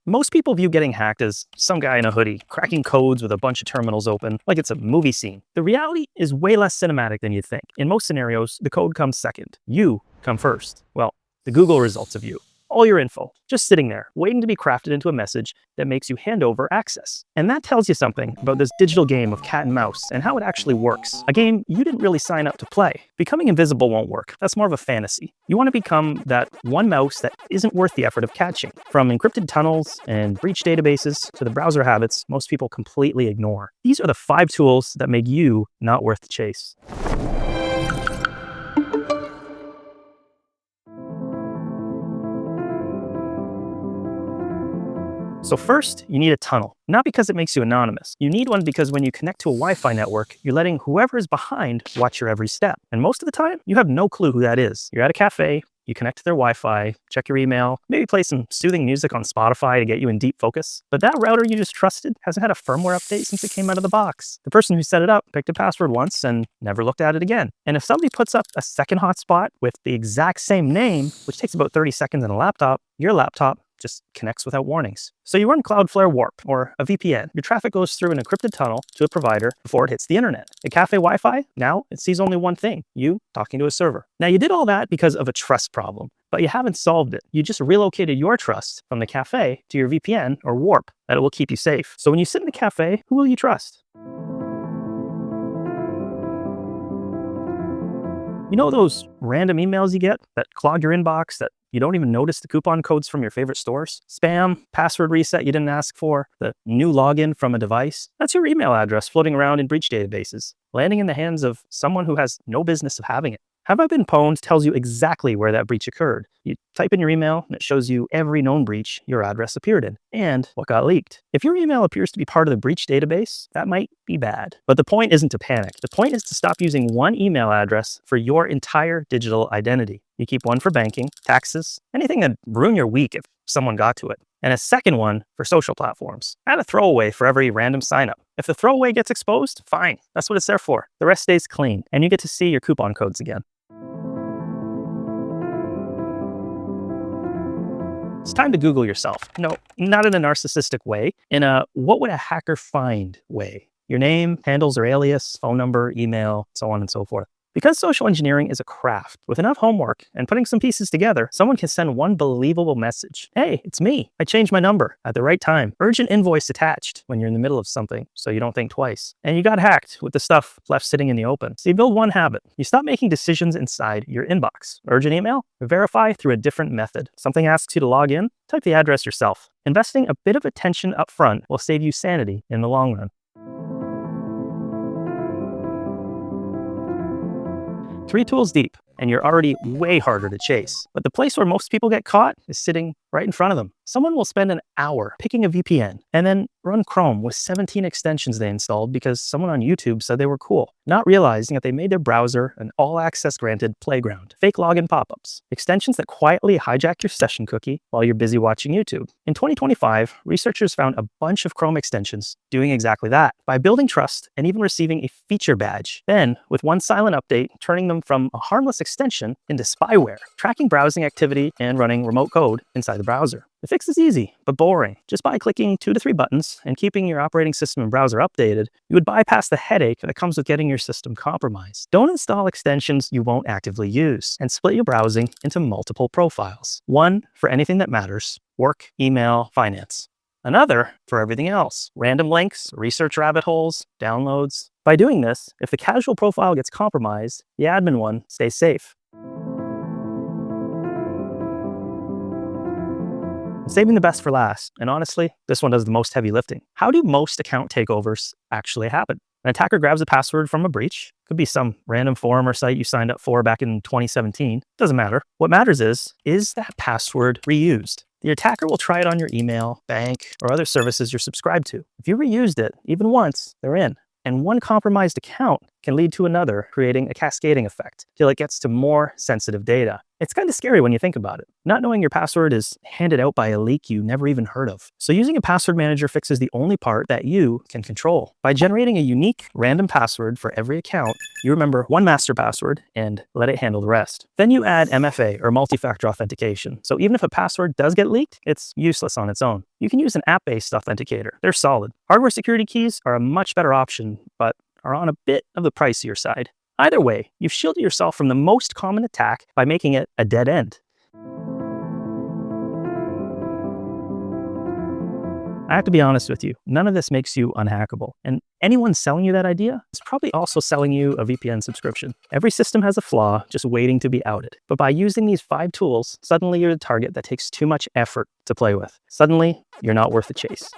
Most people view getting hacked as some guy in a hoodie cracking codes with a bunch of terminals open like it's a movie scene. The reality is way less cinematic than you'd think. In most scenarios, the code comes second. You come first. Well, the Google results of you. All your info, just sitting there, waiting to be crafted into a message that makes you hand over access. And that tells you something about this digital game of cat and mouse and how it actually works. A game you didn't really sign up to play. Becoming invisible won't work. That's more of a fantasy. You want to become that one mouse that isn't worth the effort of catching. From encrypted tunnels and breach databases to the browser habits most people completely ignore. These are the 5 tools that make you not worth the chase. So first, you need a tunnel. Not because it makes you anonymous. You need one because when you connect to a Wi-Fi network, you're letting whoever is behind watch your every step. And most of the time, you have no clue who that is. You're at a cafe, you connect to their Wi-Fi, check your email, maybe play some soothing music on Spotify to get you in deep focus. But that router you just trusted hasn't had a firmware update since it came out of the box. The person who set it up picked a password once and never looked at it again. And if somebody puts up a second hotspot with the exact same name, which takes about 30 seconds on a laptop, your laptop just connects without warnings. So you run Cloudflare WARP or a VPN. Your traffic goes through an encrypted tunnel to a provider before it hits the internet. A cafe Wi-Fi, now it sees only one thing, you talking to a server. Now you did all that because of a trust problem, but you haven't solved it. You just relocated your trust from the cafe to your VPN or WARP, that it will keep you safe. So when you sit in a cafe, who will you trust? You know those random emails you get that clog your inbox that you don't even notice the coupon codes from your favorite stores? Spam, password reset you didn't ask for, the new login from a device. That's your email address floating around in breach databases, landing in the hands of someone who has no business of having it. Have I Been Pwned tells you exactly where that breach occurred. You type in your email and it shows you every known breach your address appeared in and what got leaked. If your email appears to be part of the breach database, that might be bad. But the point isn't to panic. The point is to stop using one email address for your entire digital identity. You keep one for banking, taxes, anything that ruin your week if someone got to it. And a second one for social platforms. Add a throwaway for every random sign up. If the throwaway gets exposed, fine. That's what it's there for. The rest stays clean and you get to see your coupon codes again. It's time to Google yourself. No, not in a narcissistic way, in a what would a hacker find way. Your name, handles or alias, phone number, email, so on and so forth. Because social engineering is a craft, with enough homework and putting some pieces together, someone can send one believable message. Hey, it's me. I changed my number at the right time. Urgent invoice attached when you're in the middle of something, so you don't think twice. And you got hacked with the stuff left sitting in the open. So you build one habit. You stop making decisions inside your inbox. Urgent email? Verify through a different method. Something asks you to log in? Type the address yourself. Investing a bit of attention up front will save you sanity in the long run. 3 tools deep, and you're already way harder to chase. But the place where most people get caught is sitting right in front of them. Someone will spend an hour picking a VPN and then run Chrome with 17 extensions they installed because someone on YouTube said they were cool, not realizing that they made their browser an all-access granted playground. Fake login pop-ups, extensions that quietly hijack your session cookie while you're busy watching YouTube. In 2025, researchers found a bunch of Chrome extensions doing exactly that by building trust and even receiving a feature badge. Then, with one silent update, turning them from a harmless extension into spyware, tracking browsing activity and running remote code inside the browser. The fix is easy, but boring. Just by clicking 2 to 3 buttons and keeping your operating system and browser updated, you would bypass the headache that comes with getting your system compromised. Don't install extensions you won't actively use, and split your browsing into multiple profiles. One for anything that matters, work, email, finance. Another for everything else, random links, research rabbit holes, downloads. By doing this, if the casual profile gets compromised, the admin one stays safe. Saving the best for last, and honestly, this one does the most heavy lifting. How do most account takeovers actually happen? An attacker grabs a password from a breach. Could be some random forum or site you signed up for back in 2017. Doesn't matter. What matters is that password reused? The attacker will try it on your email, bank, or other services you're subscribed to. If you reused it, even once, they're in. And one compromised account can lead to another, creating a cascading effect till it gets to more sensitive data. It's kind of scary when you think about it. Not knowing your password is handed out by a leak you never even heard of. So using a password manager fixes the only part that you can control. By generating a unique random password for every account, you remember one master password and let it handle the rest. Then you add MFA, or multi-factor authentication. So even if a password does get leaked, it's useless on its own. You can use an app-based authenticator. They're solid. Hardware security keys are a much better option, but are on a bit of the pricier side. Either way, you've shielded yourself from the most common attack by making it a dead end. I have to be honest with you, none of this makes you unhackable. And anyone selling you that idea is probably also selling you a VPN subscription. Every system has a flaw just waiting to be outed. But by using these 5 tools, suddenly you're the target that takes too much effort to play with. Suddenly, you're not worth the chase.